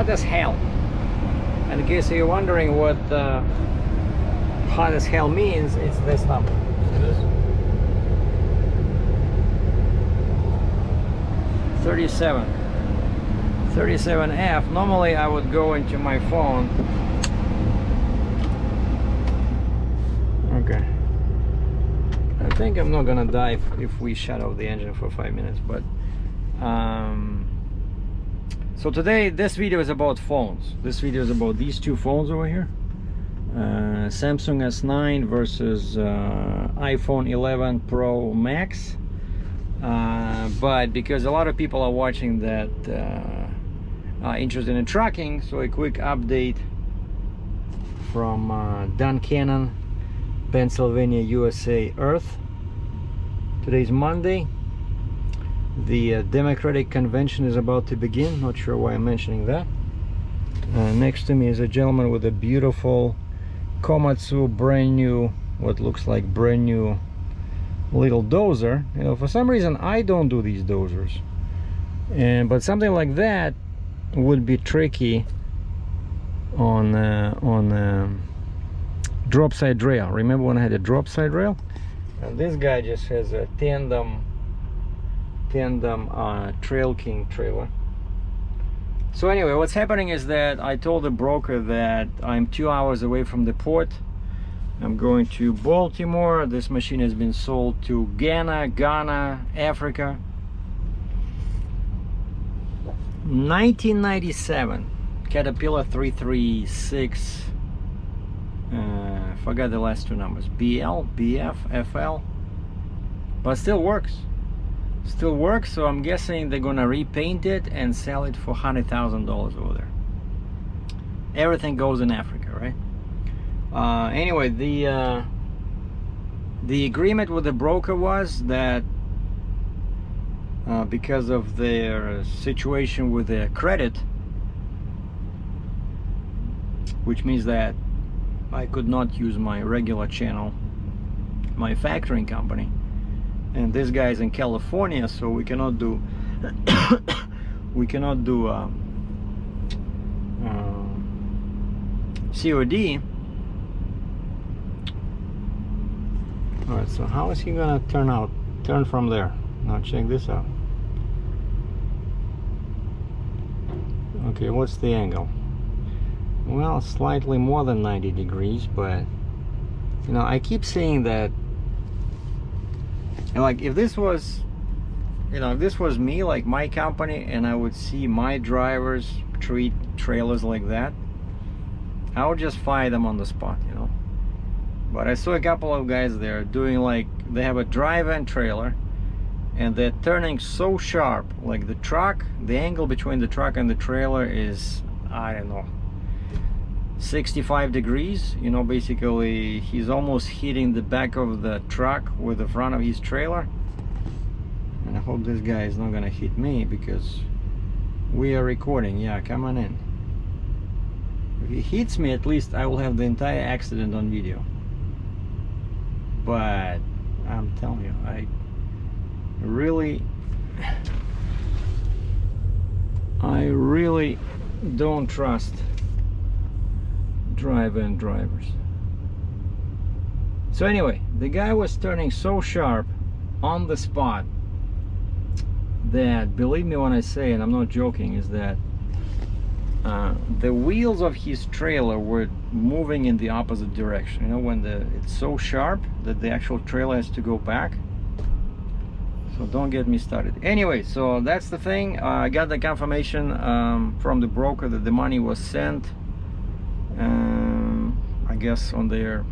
hot as hell. And in case you're wondering what hot as hell means, it's this number. See this? 37F. Normally I would go into my phone. Okay. I think I'm not gonna die if we shut off the engine for 5 minutes, but so today this video is about phones. This video is about these two phones over here, Samsung S9 versus iPhone 11 Pro Max. But because a lot of people are watching that are interested in trucking, so a quick update from Duncannon, Pennsylvania, USA, Earth. Today's Monday. The Democratic Convention is about to begin. Not sure why I'm mentioning that. Next to me is a gentleman with a beautiful Komatsu brand new, what looks like brand new little dozer. You know, for some reason I don't do these dozers, but something like that would be tricky on drop side rail. Remember when I had a drop side rail? And this guy just has a tandem Trail King trailer. So anyway, what's happening is that I told the broker that I'm 2 hours away from the port. I'm going to Baltimore. This machine has been sold to Ghana, Africa. 1997 Caterpillar 336. Forgot the last two numbers. BL, BF, FL. But still works. Still works, so I'm guessing they're gonna repaint it and sell it for $100,000 over there. Everything goes in Africa, right? Anyway, the agreement with the broker was that because of their situation with their credit, which means that I could not use my regular channel, my factoring company, and this guy's in California, so we cannot do COD. All right, so how is he gonna turn from there? Now check this out. Okay, what's the angle? Well, slightly more than 90 degrees, but you know, I keep saying that, and like if this was, you know, if this was me, like my company, and I would see my drivers treat trailers like that, I would just fire them on the spot, you know. But I saw a couple of guys there doing, like, they have a drive-in trailer and they're turning so sharp, like the truck, the angle between the truck and the trailer is, I don't know, 65 degrees. You know, basically he's almost hitting the back of the truck with the front of his trailer. And I hope this guy is not gonna hit me because we are recording. Yeah, come on in. If he hits me, at least I will have the entire accident on video. But I'm telling you, I really don't trust DriveIn Drivers. So anyway, the guy was turning so sharp on the spot that, believe me when I say, and I'm not joking, is that the wheels of his trailer were moving in the opposite direction. You know, when it's so sharp that the actual trailer has to go back. So don't get me started. Anyway, so that's the thing. I got the confirmation from the broker that the money was sent, I guess on their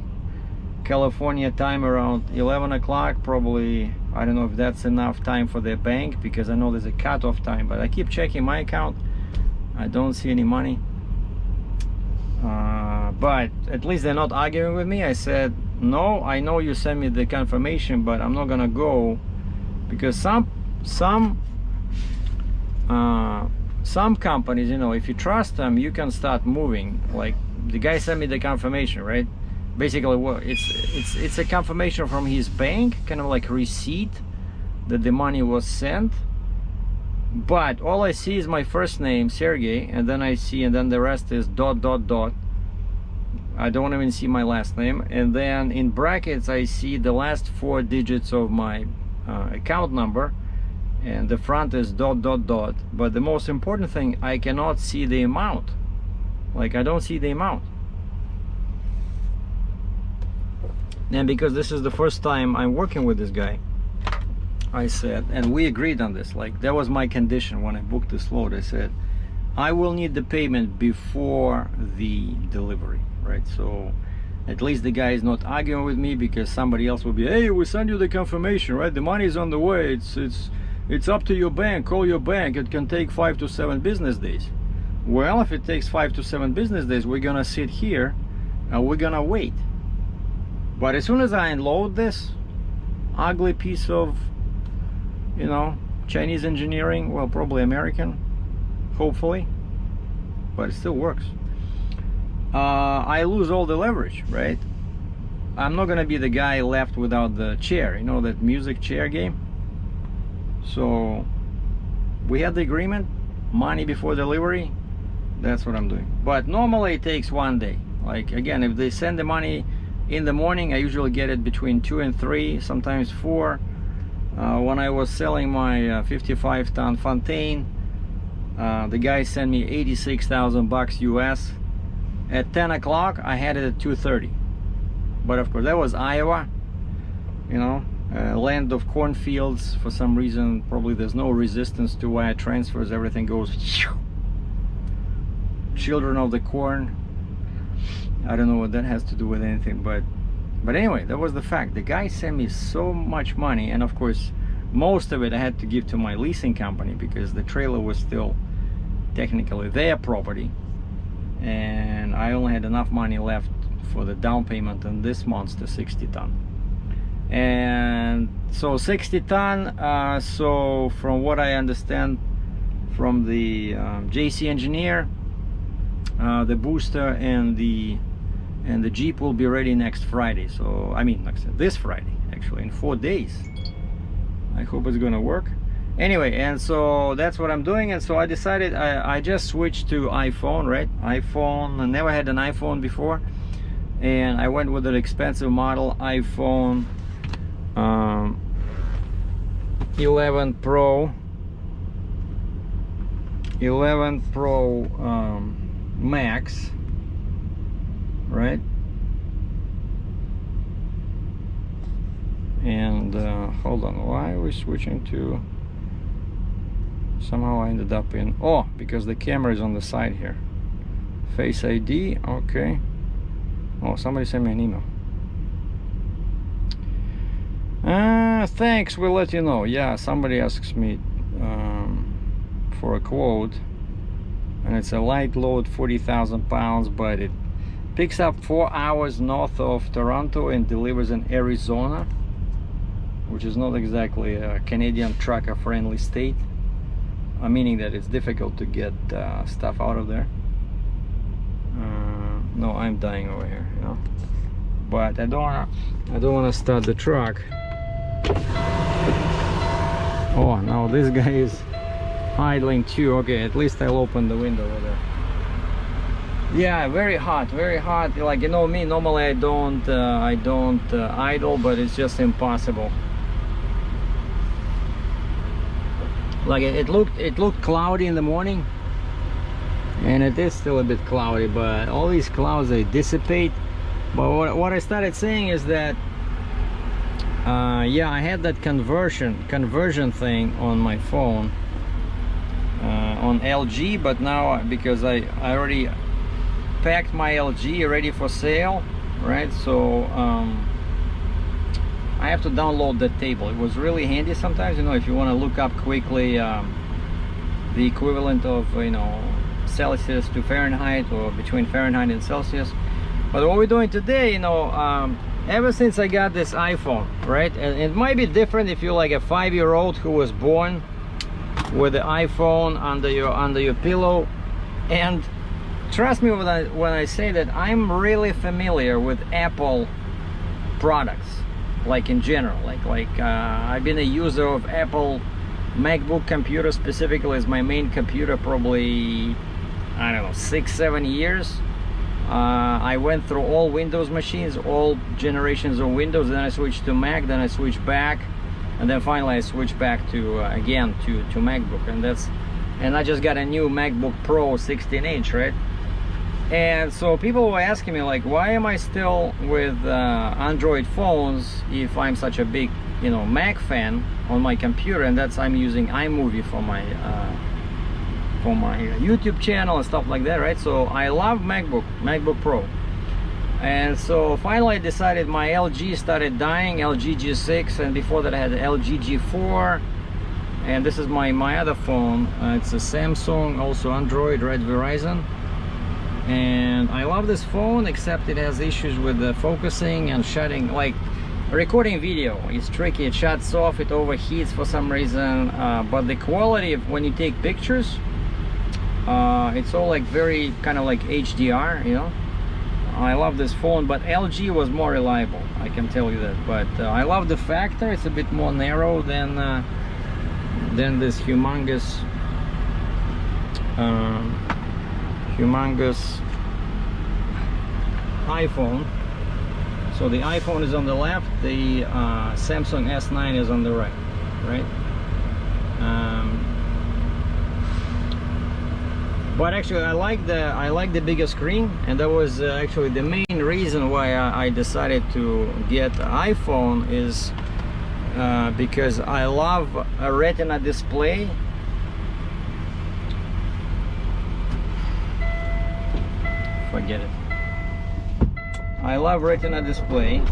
California time around 11 o'clock probably. I don't know if that's enough time for their bank, because I know there's a cutoff time, but I keep checking my account. I don't see any money, but at least they're not arguing with me. I said, no, I know you sent me the confirmation, but I'm not gonna go, because some companies, you know, if you trust them, you can start moving. Like the guy sent me the confirmation, right? Basically, what it's a confirmation from his bank, kind of like receipt that the money was sent. but all I see is my first name, Sergey, and then I see, and then the rest is ... I don't even see my last name, and then in brackets I see the last 4 digits of my account number, and the front is ... But the most important thing, I cannot see the amount. Like, I don't see the amount. And because this is the first time I'm working with this guy, I said, and we agreed on this, like that was my condition when I booked this load. I said, I will need the payment before the delivery, right? So at least the guy is not arguing with me, because somebody else will be, hey, we send you the confirmation, right? The money is on the way. It's up to your bank. Call your bank. It can take 5 to 7 business days. Well, if it takes 5 to 7 business days, we're gonna sit here and we're gonna wait. But as soon as I unload this ugly piece of, you know, Chinese engineering, well, probably American, hopefully, but it still works, I lose all the leverage, right? I'm not gonna be the guy left without the chair, you know, that music chair game. So we had the agreement, money before delivery. That's what I'm doing. But normally it takes 1 day. Like, again, if they send the money in the morning, I usually get it between 2 and 3, sometimes 4. When I was selling my 55-ton Fontaine, the guy sent me 86,000 bucks US. At 10 o'clock, I had it at 2:30. But of course, that was Iowa, you know, land of cornfields. For some reason, probably there's no resistance to wire transfers. Everything goes. Children of the corn. I don't know what that has to do with anything, but anyway, that was the fact. The guy sent me so much money, and of course most of it I had to give to my leasing company, because the trailer was still technically their property, and I only had enough money left for the down payment on this monster 60-ton. And so 60-ton, so from what I understand from the JC engineer, the booster and the Jeep will be ready next Friday. So I mean, this Friday, actually, in 4 days. I hope it's gonna work. Anyway, and so that's what I'm doing. And so I decided I just switched to iPhone, right? iPhone. I never had an iPhone before, and I went with an expensive model, iPhone 11 Pro Max, right? And hold on, why are we switching to, somehow I ended up in, oh, because the camera is on the side here. Face ID, okay. Oh, somebody sent me an email. Thanks, we'll let you know. Yeah, somebody asks me for a quote, and it's a light load, 40,000 pounds, but it picks up 4 hours north of Toronto and delivers in Arizona, which is not exactly a Canadian trucker friendly state, meaning that it's difficult to get stuff out of there. No, I'm dying over here, you know, but I don't want to start the truck. Oh, now this guy is idling too. Okay, at least I'll open the window over there. Yeah, very hot, like, you know me, normally I don't idle, but it's just impossible. Like, it looked cloudy in the morning, and it is still a bit cloudy, but all these clouds, they dissipate. But what I started saying is that yeah, I had that conversion thing on my phone on LG, but now because I already packed my LG ready for sale, right? So I have to download that table. It was really handy sometimes, you know, if you want to look up quickly the equivalent of, you know, Celsius to Fahrenheit, or between Fahrenheit and Celsius. But what we're doing today, you know, ever since I got this iPhone, right, and it might be different if you're like a 5-year-old who was born with the iPhone under your pillow. And trust me when I say that I'm really familiar with Apple products, like in general, like I've been a user of Apple MacBook computer specifically is my main computer, probably, I don't know, 6-7 years. I went through all Windows machines, all generations of Windows, then I switched to Mac, then I switched back, and then finally I switched back to again to MacBook. And I just got a new MacBook Pro 16-inch, right? And so people were asking me, like, why am I still with Android phones if I'm such a big, you know, Mac fan on my computer? And that's, I'm using iMovie for my YouTube channel and stuff like that, right? So I love MacBook Pro. And so finally I decided my LG started dying, LG G6, and before that I had LG G4. And this is my other phone. It's a Samsung, also Android, right, Verizon. And I love this phone, except it has issues with the focusing and shutting, like recording video. It's tricky, it shuts off, it overheats for some reason. But the quality of when you take pictures, it's all like very kind of like HDR, you know. I love this phone, but LG was more reliable, I can tell you that. But I love the factor, it's a bit more narrow than this humongous iPhone. So the iPhone is on the left, the Samsung S9 is on the right, but actually I like the bigger screen, and that was actually the main reason why I decided to get an iPhone, is because I love a Retina display. Forget it. I love Retina display,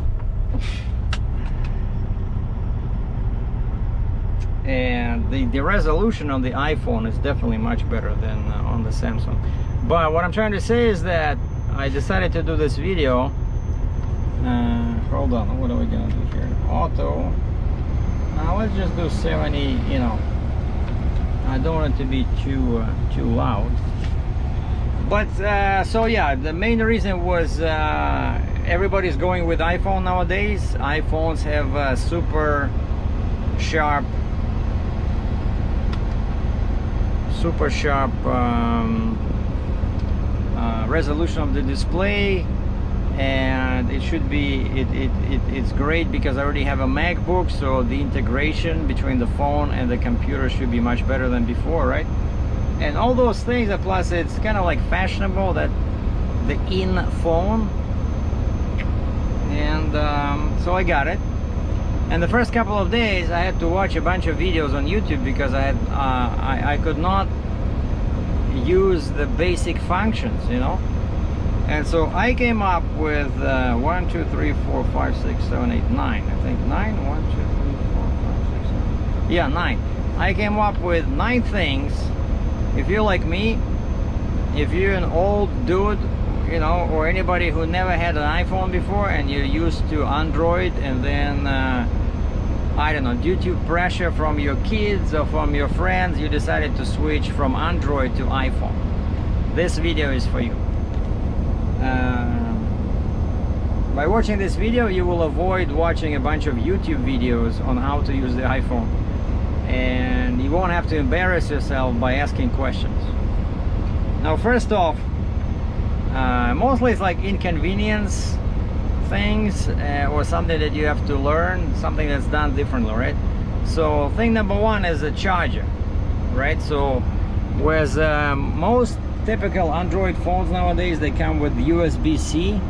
and the resolution on the iPhone is definitely much better than on the Samsung. But what I'm trying to say is that I decided to do this video. Hold on, what are we gonna do here? Auto. Let's just do 70. You know, I don't want it to be too loud. But so yeah, the main reason was everybody's going with iPhone nowadays. iPhones have super sharp resolution of the display, and it should be it's great because I already have a MacBook, so the integration between the phone and the computer should be much better than before, right? And all those things, and plus it's kind of like fashionable, that the in phone. And so I got it. And the first couple of days I had to watch a bunch of videos on YouTube because I could not use the basic functions, you know. And so I came up with 1, 2, 3, 4, 5, 6, 7, 8, 9. I think 9. 1, 2, 3, 4, 5, 6, 7. Yeah, 9. I came up with 9 things. If you're like me, if you're an old dude, you know, or anybody who never had an iPhone before and you're used to Android, and then I don't know, due to pressure from your kids or from your friends, you decided to switch from Android to iPhone, this video is for you. By watching this video, you will avoid watching a bunch of YouTube videos on how to use the iPhone, and you won't have to embarrass yourself by asking questions. Now, first off, mostly it's like inconvenience things, or something that you have to learn, something that's done differently, right? So thing number one is a charger, right? So whereas most typical Android phones nowadays, they come with USB-C,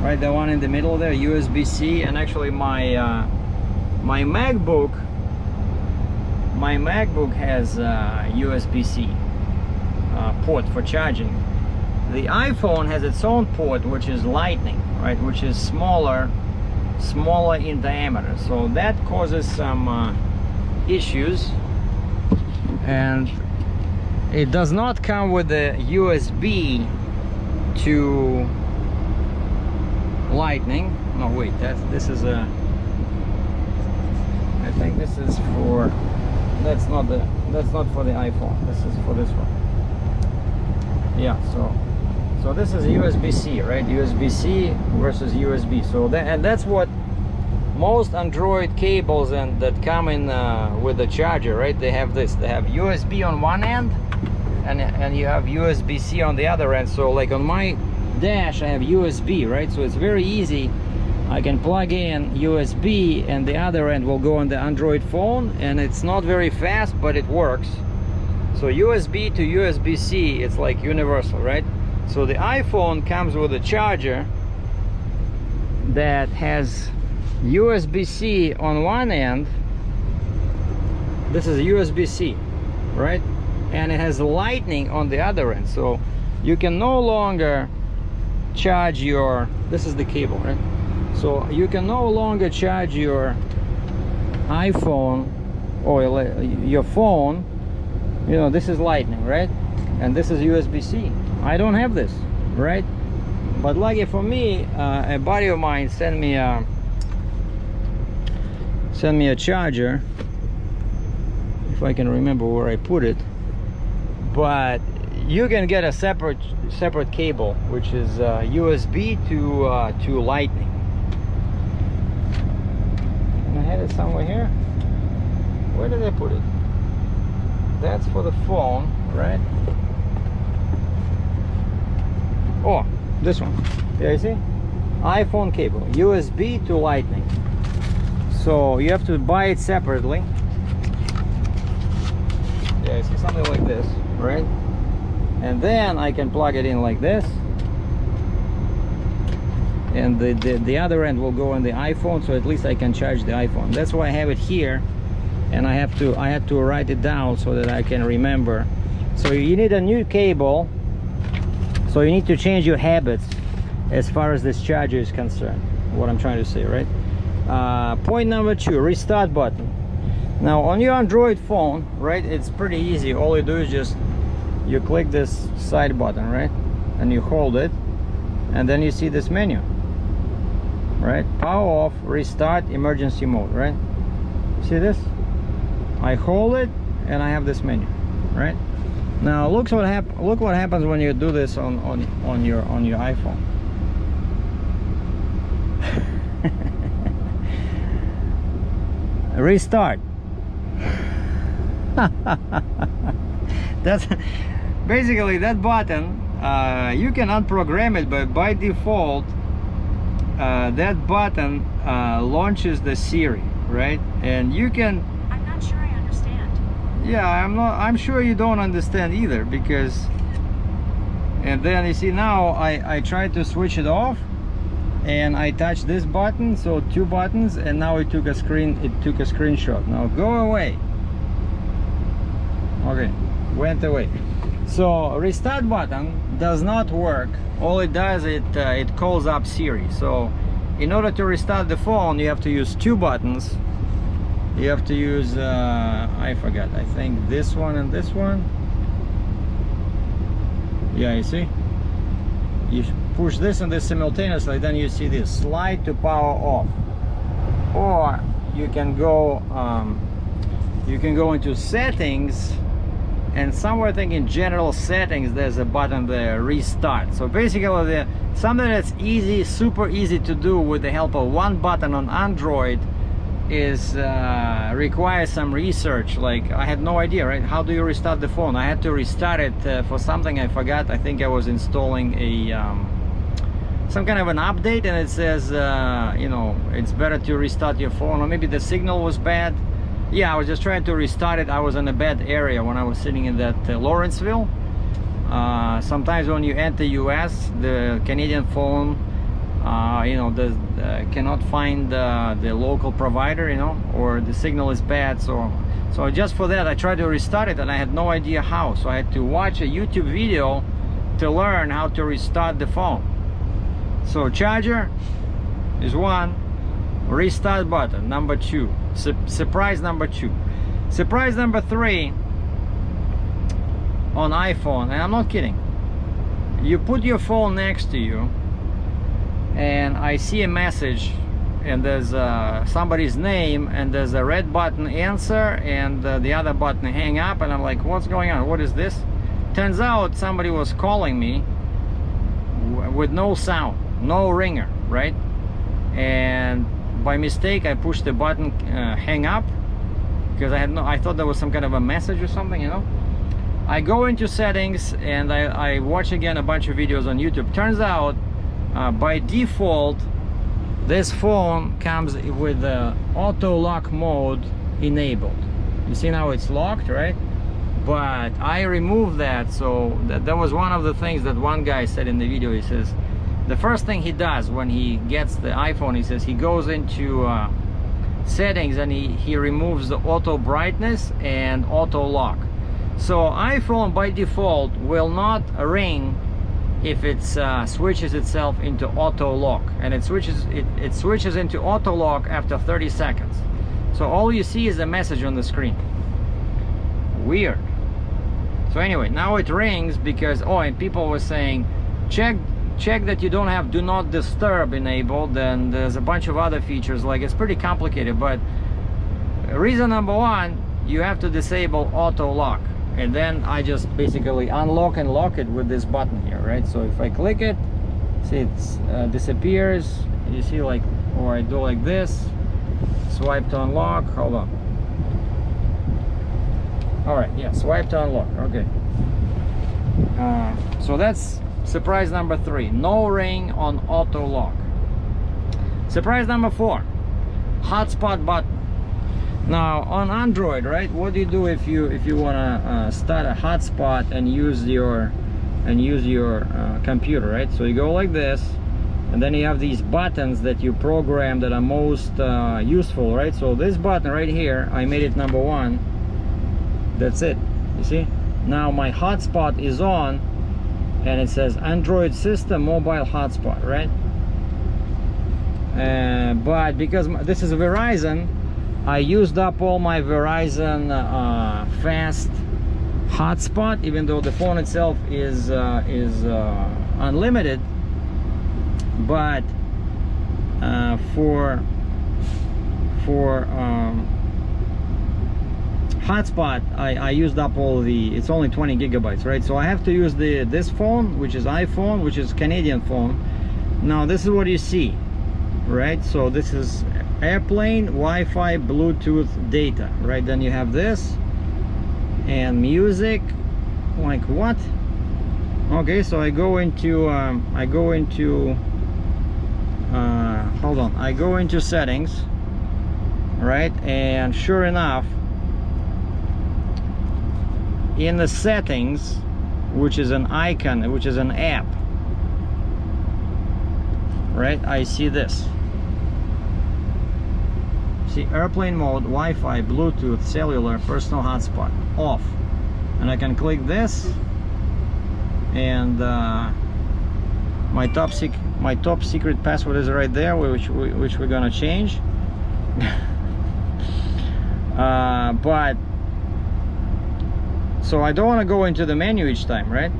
right? The one in the middle there, USB-C. And actually my MacBook has USB-C port for charging. The iPhone has its own port, which is Lightning, right? Which is smaller in diameter. So that causes some issues. And it does not come with the USB to Lightning. No, wait, this is a, I think this is for, that's not for the iPhone. This is for this one. Yeah, so this is USB-C, right? USB-C versus USB. So that, and that's what most Android cables and that come in with the charger, right? They have this. They have USB on one end, and you have USB-C on the other end. So like on my dash, I have USB, right? So it's very easy. I can plug in USB, and the other end will go on the Android phone, and it's not very fast, but it works. So USB to USB-C, it's like universal, right? So the iPhone comes with a charger that has USB-C on one end. This is USB-C, right? And it has lightning on the other end. So you can no longer charge your, this is the cable, right? So you can no longer charge your iPhone or your phone. You know, this is lightning, right? And this is USB-C. I don't have this, right? But lucky for me, a buddy of mine sent me a charger, if I can remember where I put it. But you can get a separate cable, which is USB to lightning. I had it somewhere here. Where did I put it? That's for the phone, right? Oh, this one. Yeah, you see? iPhone cable, USB to lightning. So you have to buy it separately. Yeah, you see, something like this, right? And then I can plug it in like this, and the other end will go on the iPhone, so at least I can charge the iPhone. That's why I have it here, and I had to write it down so that I can remember. So you need a new cable, so you need to change your habits as far as this charger is concerned, what I'm trying to say, right? Point number 2, restart button. Now on your Android phone, right, it's pretty easy. All you do is just you click this side button, right, and you hold it, and then you see this menu, right? Power off, restart, emergency mode, right? See this? I hold it and I have this menu, right? Now look what happens when you do this on your iPhone. Restart. That's basically that button. You can unprogram it, but by default that button launches the Siri, right? And you can, I'm not sure I understand. yeah, I'm sure you don't understand either, because, and then you see now I tried to switch it off and I touched this button, so 2 buttons, and now it took a screenshot. Now go away. Okay, went away. So restart button does not work. All it does, it calls up Siri. So in order to restart the phone, you have to use 2 buttons. You have to use I forgot, I think this one and this one. Yeah, you see, you push this and this simultaneously, then you see this slide to power off. Or you can go into settings, and somewhere I think in general settings there's a button there, restart. So basically something that's easy, super easy to do with the help of 1 button on Android is requires some research. Like, I had no idea, right? How do you restart the phone? I had to restart it for something I forgot. I think I was installing a some kind of an update, and it says you know, it's better to restart your phone, or maybe the signal was bad. Yeah, I was just trying to restart it. I was in a bad area when I was sitting in that Lawrenceville. Sometimes when you enter US, the Canadian phone, you know, cannot find the local provider, you know, or the signal is bad. So just for that, I tried to restart it, and I had no idea how. So I had to watch a YouTube video to learn how to restart the phone. So charger is 1, restart button number 2, surprise number 2. Surprise number 3 on iPhone, and I'm not kidding. You put your phone next to you, and I see a message, and there's somebody's name, and there's a red button answer, and the other button hang up, and I'm like, what's going on? What is this? Turns out somebody was calling me with no sound, no ringer, right? And by mistake I pushed the button hang up, because I thought there was some kind of a message or something, you know. I go into settings and I watch again a bunch of videos on YouTube. Turns out by default this phone comes with the auto lock mode enabled. You see now it's locked, right? But I removed that, so that was one of the things that one guy said in the video. He says the first thing he does when he gets the iPhone, he says he goes into settings and he removes the auto brightness and auto lock. So iPhone by default will not ring if it switches itself into auto lock, and it switches into auto lock after 30 seconds. So all you see is a message on the screen. Weird. So anyway, now it rings because, oh, and people were saying check that you don't have do not disturb enabled, and there's a bunch of other features. Like, it's pretty complicated, but reason number one, you have to disable auto lock, and then I just basically unlock and lock it with this button here, right? So if I click it, see it disappears. You see, like, or I do like this, swipe to unlock. Hold on. All right, yeah, swipe to unlock. Okay. So that's surprise number 3. No ring on auto lock. Surprise number 4. Hotspot button. Now on Android, right? What do you do if you wanna start a hotspot and use your computer, right? So you go like this, and then you have these buttons that you program that are most useful, right? So this button right here, I made it number 1. That's it. You see? Now my hotspot is on, and it says Android system mobile hotspot, right? But because this is Verizon, I used up all my Verizon fast hotspot, even though the phone itself is unlimited. But for hotspot, I used up all the, it's only 20 gigabytes, right? So I have to use this phone, which is iPhone, which is Canadian phone. Now this is what you see, right? So this is airplane, Wi-Fi, Bluetooth, data, right? Then you have this and music. Like, what? Okay, so I go into hold on, I go into settings, right? And sure enough, in the settings, which is an icon, which is an app, right, I see this. See, airplane mode, Wi-Fi, Bluetooth, cellular, personal hotspot, off. And I can click this, and my top secret password is right there, which we're gonna change. But so I don't want to go into the menu each time, right?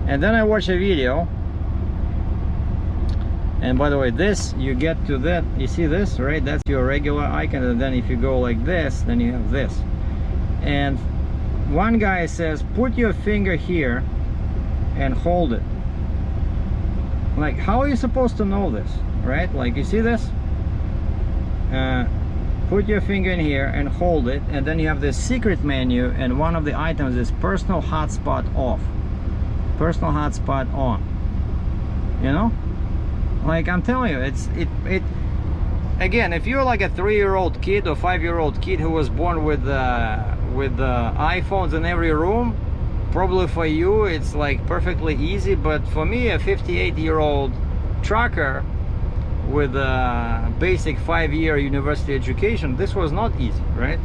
And then I watch a video, and by the way, this, you get to that, you see this, right? That's your regular icon, and then if you go like this, then you have this. And one guy says, put your finger here and hold it. Like, how are you supposed to know this, right? Like, you see this? Put your finger in here and hold it, and then you have this secret menu, and one of the items is personal hotspot off, personal hotspot on. You know, like, I'm telling you, it again, if you're like a 3-year-old kid or 5-year-old kid who was born with iPhones in every room, probably for you it's like perfectly easy. But for me, a 58-year-old trucker with a basic 5-year university education, this was not easy, right?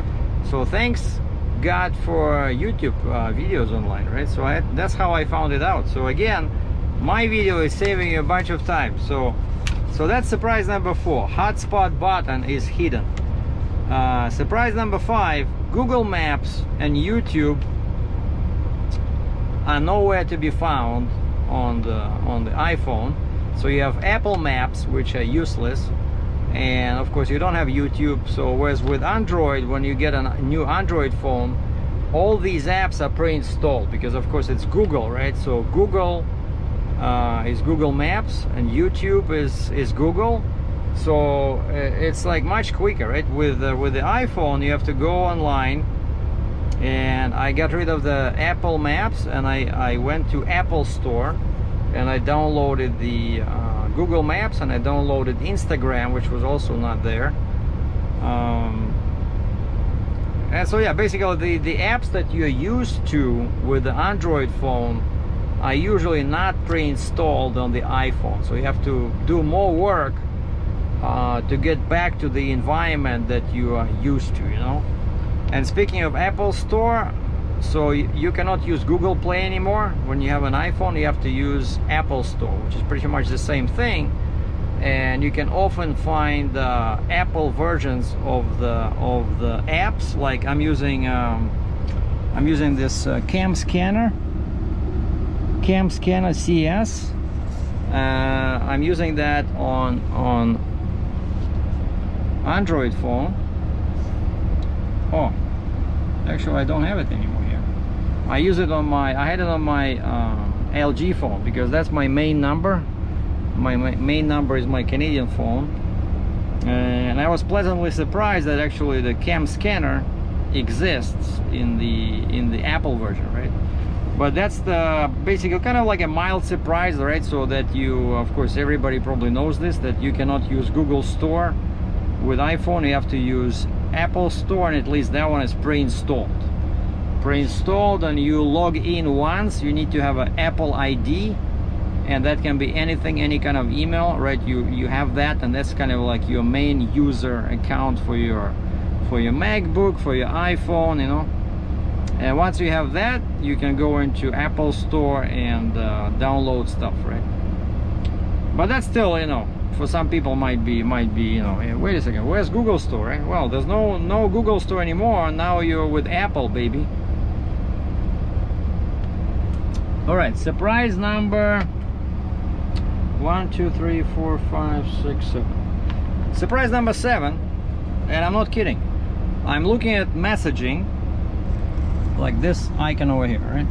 So thanks God for YouTube videos online, right? So that's how I found it out. So again, my video is saving you a bunch of time. So that's surprise number 4. Hotspot button is hidden. Surprise number 5. Google Maps and YouTube are nowhere to be found on the iPhone. So you have Apple Maps, which are useless, and of course you don't have YouTube. So whereas with Android, when you get a new Android phone, all these apps are pre-installed, because of course it's Google, right? So Google is Google Maps, and YouTube is Google. So it's like much quicker, right? With the iPhone, you have to go online, and I got rid of the Apple Maps, and I went to Apple Store, and I downloaded the Google Maps, and I downloaded Instagram, which was also not there. And so yeah, basically the apps that you're used to with the Android phone are usually not pre-installed on the iPhone, so you have to do more work to get back to the environment that you are used to, you know. And speaking of Apple Store, so you cannot use Google Play anymore. When you have an iPhone, you have to use Apple Store, which is pretty much the same thing. And you can often find Apple versions of the apps. Like I'm using this Cam Scanner CS. I'm using that on Android phone. Oh, actually I don't have it anymore here. I use it on I had it on my LG phone, because that's my main number. My main number is my Canadian phone, and I was pleasantly surprised that actually the Cam Scanner exists in the Apple version, right? But that's the basically kind of like a mild surprise, right? So that you, of course, everybody probably knows this, that you cannot use Google Store with iPhone. You have to use Apple Store, and at least that one is pre-installed, and you log in once. You need to have an Apple ID, and that can be anything, any kind of email, right? You have that, and that's kind of like your main user account for your MacBook, for your iPhone, you know. And once you have that, you can go into Apple Store and download stuff, right? But that's still, you know, for some people might be, you know, hey, wait a second, where's Google Store, right? Well, there's no Google Store anymore. Now you're with Apple, baby. All right, surprise number 1, 2, 3, 4, 5, 6, 7. Surprise number 7, and I'm not kidding. I'm looking at messaging, like this icon over here, right?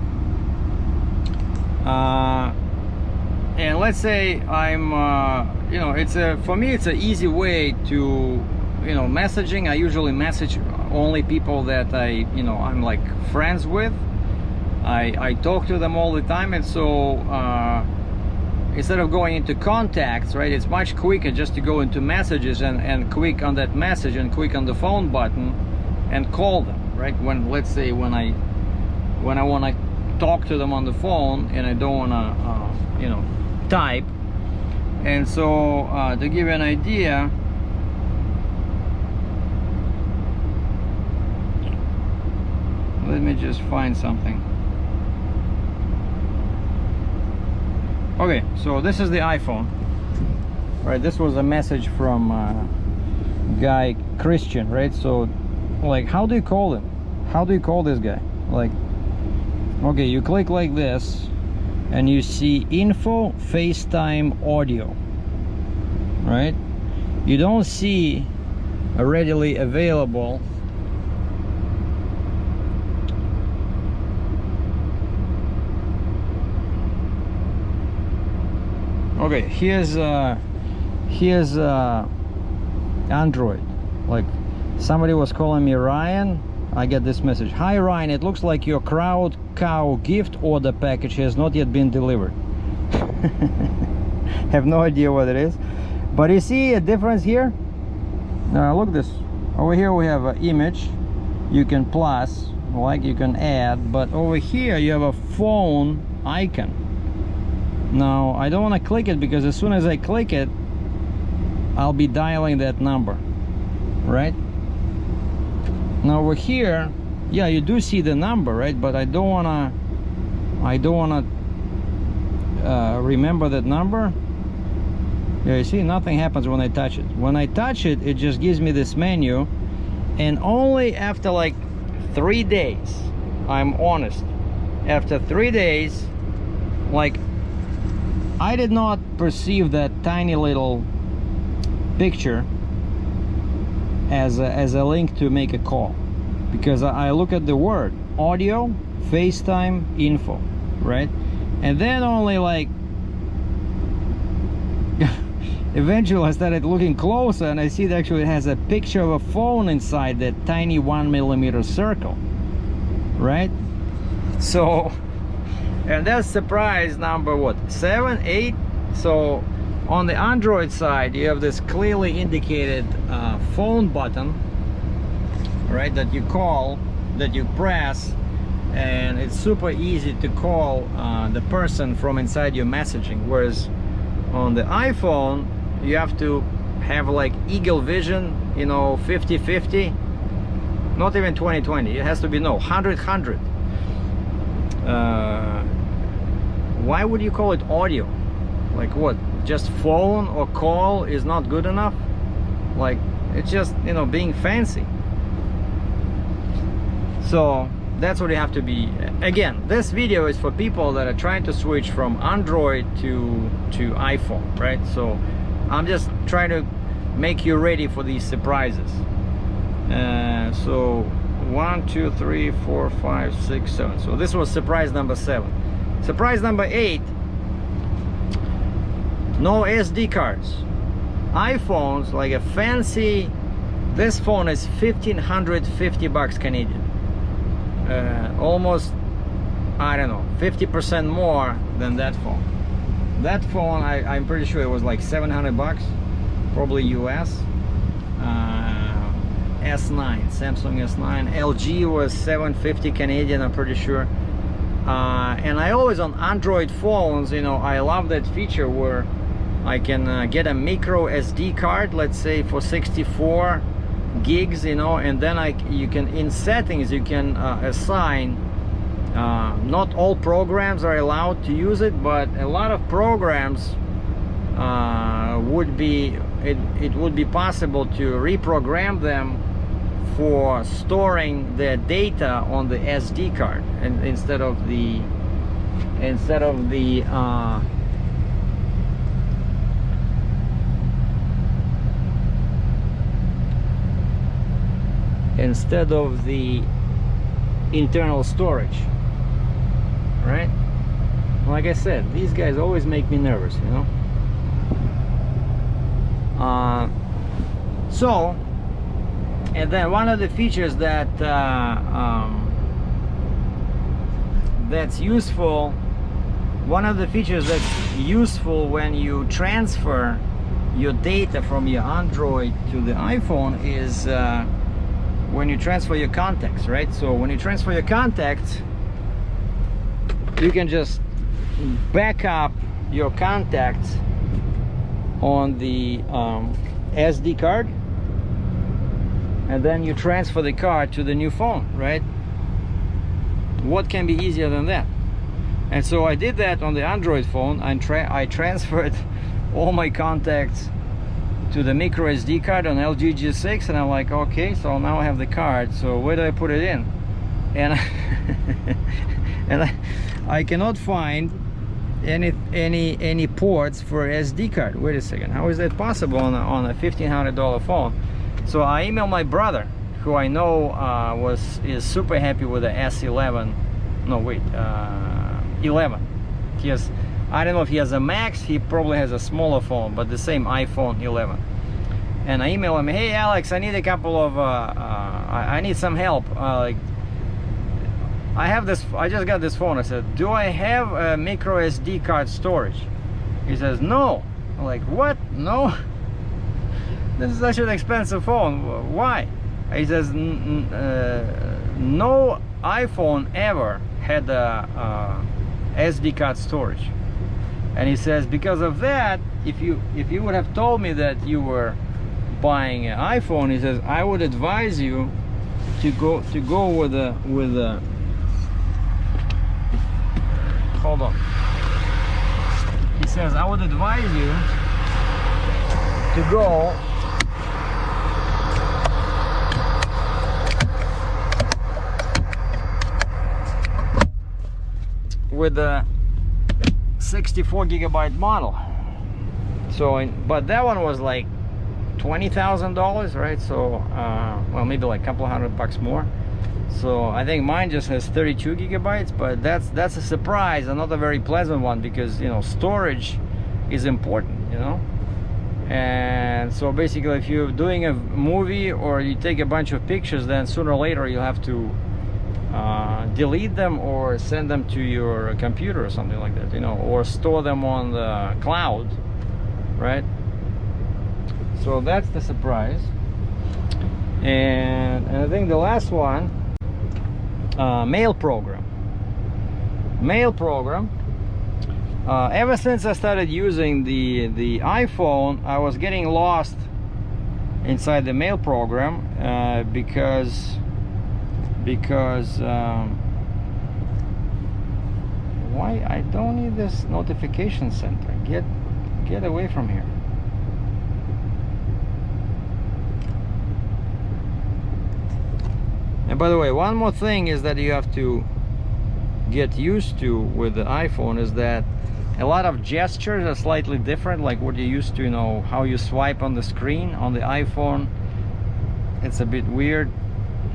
And let's say I'm, you know, for me it's an easy way to, you know, messaging. I usually message only people that I'm like friends with. I talk to them all the time, and so instead of going into contacts, right, it's much quicker just to go into messages and click on that message and click on the phone button and call them, right? When, let's say, when I want to talk to them on the phone and I don't want to you know, type. And so to give you an idea, let me just find something. Okay, so this is the iPhone, right? This was a message from guy Christian, right? So, like, how do you call him? How do you call this guy? Like, okay, you click like this, and you see info, FaceTime, audio, right? You don't see a readily available. Okay, here's Android. Like, somebody was calling me Ryan. I get this message: hi Ryan, it looks like your Crowd Cow gift order package has not yet been delivered. Have no idea what it is, but you see a difference here. Look this over here, we have an image you can plus, like you can add, but over here you have a phone icon. Now I don't want to click it, because as soon as I click it, I'll be dialing that number, right? Now over here, yeah, you do see the number, right? But I don't wanna remember that number. Yeah, you see, nothing happens when I touch it. When I touch it, it just gives me this menu, and only after like 3 days, I'm honest, after 3 days, like, I did not perceive that tiny little picture as a link to make a call, because I look at the word audio, FaceTime, info, right? And then only like eventually I started looking closer and I see that actually it has a picture of a phone inside that tiny 1mm circle, right? So, and that's surprise number what, 7, 8? So on the Android side you have this clearly indicated phone button, right, that you call, that you press, and it's super easy to call the person from inside your messaging, whereas on the iPhone you have to have like eagle vision, you know, 50-50, not even 20-20, it has to be, no, 100-100. Why would you call it audio? Like what, just phone or call is not good enough? Like, it's just, you know, being fancy. So that's what you have to be. Again, this video is for people that are trying to switch from Android to iPhone, right? So I'm just trying to make you ready for these surprises. So 1, 2, 3, 4, 5, 6, 7. So this was surprise number 7. Surprise number 8, no SD cards. iPhones, like a fancy, this phone is $1,550 Canadian. Almost, I don't know, 50% more than that phone. That phone, I'm pretty sure it was like $700, probably US. S9, Samsung S9. LG was $750 Canadian, I'm pretty sure. And I always, on Android phones, you know, I love that feature where I can get a micro SD card, let's say for 64 gigs, you know, and then you can, in settings, you can assign, not all programs are allowed to use it, but a lot of programs would be, it would be possible to reprogram them for storing the data on the SD card, and instead of the internal storage, right? Like I said, these guys always make me nervous, you know. So, and then one of the features that that's useful, when you transfer your data from your Android to the iPhone is when you transfer your contacts, right? So when you transfer your contacts, you can just back up your contacts on the SD card, and then you transfer the card to the new phone, right? What can be easier than that? And so I did that on the Android phone. I transferred all my contacts to the micro SD card on LG G6, and I'm like, okay, so now I have the card, so where do I put it in? And I cannot find any ports for SD card. Wait a second, how is that possible on a $1,500 phone? So I emailed my brother, who I know is super happy with the S11. No, wait, 11. He has, I don't know if he has a Max. He probably has a smaller phone, but the same iPhone 11. And I emailed him, hey Alex, I need a couple of I need some help. Like, I have this, I just got this phone. I said, do I have a micro SD card storage? He says, no. I'm like, what? No? This is such an expensive phone. Why? He says, no iPhone ever had a SD card storage. And he says, because of that, if you would have told me that you were buying an iPhone, he says, I would advise you to go with a hold on. He says, I would advise you to go with the 64 gigabyte model. So, but that one was like $20,000, right? So, well, maybe like a couple $100 more. So I think mine just has 32 gigabytes, but that's a surprise and not a very pleasant one, because, you know, storage is important, you know. And so basically, if you're doing a movie or you take a bunch of pictures, then sooner or later you'll have to delete them or send them to your computer or something like that, you know, or store them on the cloud, right? So that's the surprise. And I think the last one, mail program. Ever since I started using the iPhone, I was getting lost inside the mail program because why I don't need this notification center. Get away from here. And by the way, one more thing is that you have to get used to with the iPhone is that a lot of gestures are slightly different, like what you used to, you know, how you swipe on the screen on the iPhone. It's a bit weird.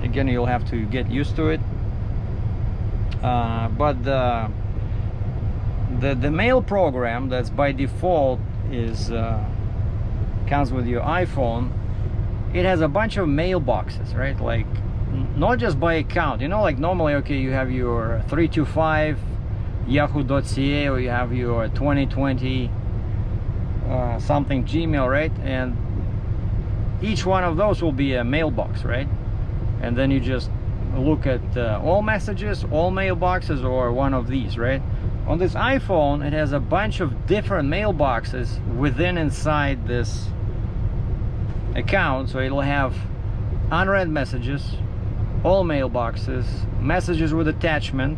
Again, you'll have to get used to it. But the mail program that's by default is comes with your iPhone. It has a bunch of mailboxes, right? Like, not just by account, you know, like normally, okay, you have your 325 yahoo.ca, or you have your 2020 something Gmail, right? And each one of those will be a mailbox, right? And then you just look at all messages, all mailboxes, or one of these, right? On this iPhone, it has a bunch of different mailboxes inside this account. So it'll have unread messages, all mailboxes, messages with attachment,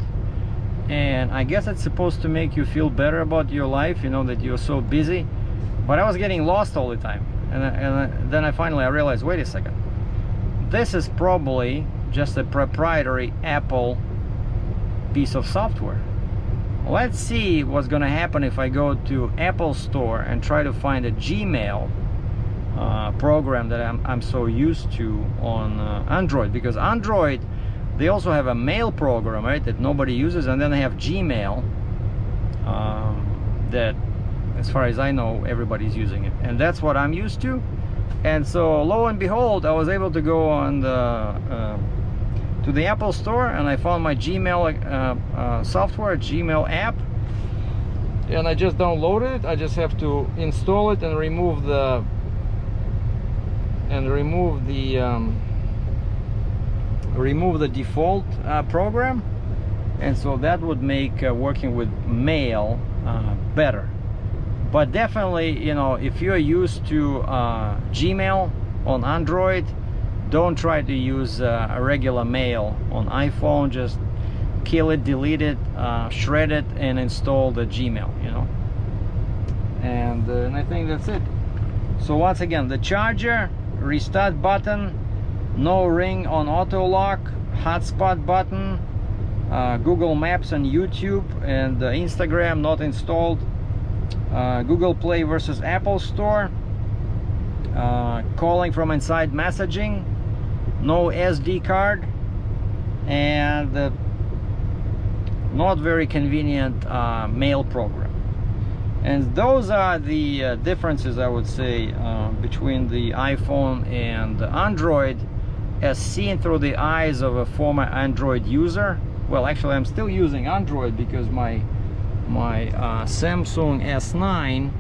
and I guess it's supposed to make you feel better about your life, you know, that you're so busy. But I was getting lost all the time, and then I finally realized, wait a second, this is probably just a proprietary Apple piece of software. Let's see what's gonna happen if I go to Apple Store and try to find a Gmail program that I'm so used to on Android, because Android, they also have a mail program, right, that nobody uses, and then they have Gmail that, as far as I know, everybody's using it, and that's what I'm used to. And so lo and behold, I was able to go on to the Apple Store, and I found my Gmail software, Gmail app, and I just downloaded it. I just have to install it and remove the default program, and so that would make working with mail better. But definitely, you know, if you're used to Gmail on Android, don't try to use a regular mail on iPhone. Just kill it, delete it, shred it, and install the Gmail, you know. And I think that's it. So once again, the charger, restart button, no ring on auto lock, hotspot button, Google Maps and YouTube, and Instagram not installed, Google Play versus Apple Store, calling from inside messaging, no SD card, and not very convenient mail program. And those are the differences, I would say, between the iPhone and the Android, as seen through the eyes of a former Android user. Well, actually, I'm still using Android because my Samsung S9,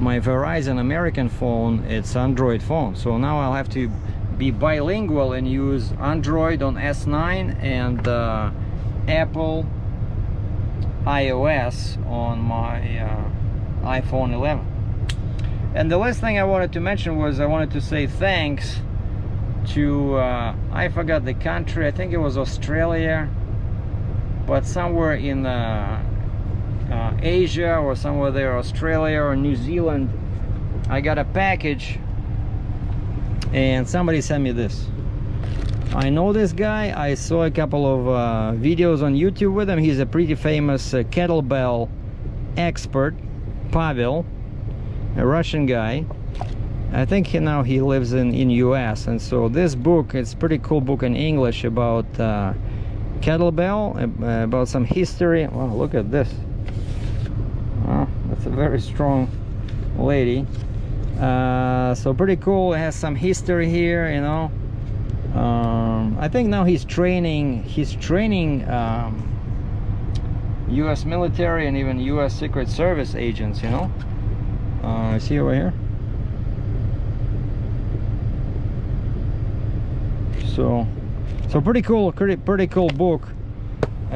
my Verizon American phone, it's Android phone. So now I'll have to be bilingual and use Android on S9 and Apple iOS on my iPhone 11. And the last thing I wanted to mention was I wanted to say thanks to I forgot the country, I think it was Australia, but somewhere in Asia or somewhere there, Australia or New Zealand, I got a package and somebody sent me this. I know this guy. I saw a couple of videos on YouTube with him. He's a pretty famous kettlebell expert, Pavel, a Russian guy. I think now he lives in US. And so this book, it's a pretty cool book in English about kettlebell, about some history. Wow, look at this. That's a very strong lady. So pretty cool. It has some history here, you know. I think now he's training US military and even US Secret Service agents, you know. See over here. So pretty cool book,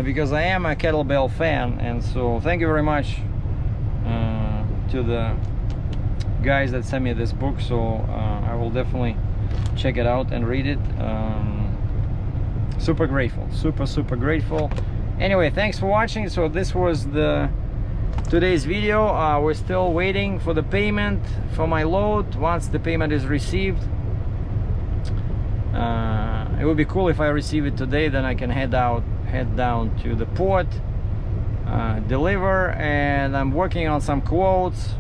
because I am a kettlebell fan. And so thank you very much to the guys that sent me this book. So I will definitely check it out and read it. Super grateful, super grateful. Anyway, thanks for watching. So this was today's video. We're still waiting for the payment for my load. Once the payment is received, it would be cool if I receive it today. Then I can head down to the port, deliver. And I'm working on some quotes,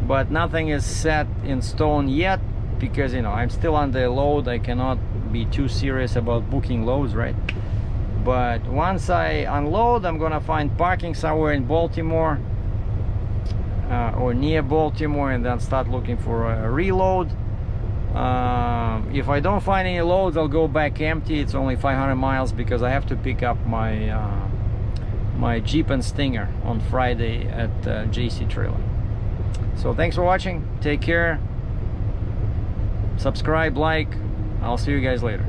but nothing is set in stone yet, because, you know, I'm still under load. I cannot be too serious about booking loads, right? But once I unload, I'm gonna find parking somewhere in Baltimore or near Baltimore, and then start looking for a reload. If I don't find any loads, I'll go back empty. It's only 500 miles because I have to pick up my my Jeep and Stinger on Friday at JC Trailer. So thanks for watching. Take care. Subscribe, like. I'll see you guys later.